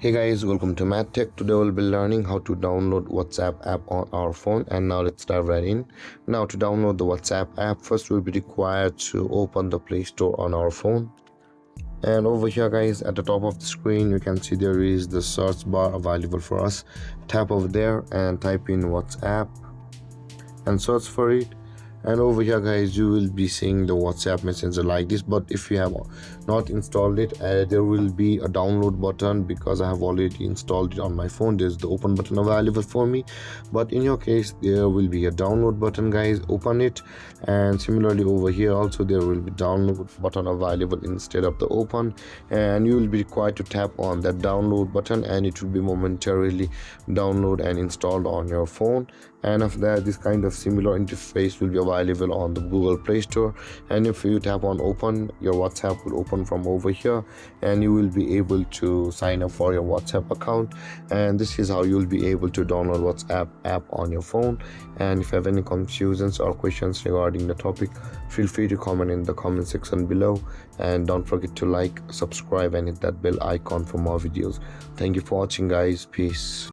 Hey guys, welcome to Math Tech. Today we'll be learning how to download WhatsApp app on our phone, and now let's dive right in. Now to download the WhatsApp app, first we'll be required to open the Play Store on our phone. And over here guys, at the top of the screen you can see there is the search bar available for us. Tap over there and type in WhatsApp and search for it. And over here guys, you will be seeing the WhatsApp messenger like this, but if you have not installed it, there will be a download button. Because I have already installed it on my phone, there's the open button available for me, but in your case there will be a download button guys. Open it, and similarly over here also there will be download button available instead of the open, and you will be required to tap on that download button and it will be momentarily download and installed on your phone. And after that, this kind of similar interface will be available on the Google Play Store. And if you tap on open, your WhatsApp will open from over here, and you will be able to sign up for your WhatsApp account. And this is how you'll be able to download WhatsApp app on your phone. And if you have any confusions or questions regarding the topic, feel free to comment in the comment section below, and don't forget to like, subscribe and hit that bell icon for more videos. Thank you for watching guys. Peace.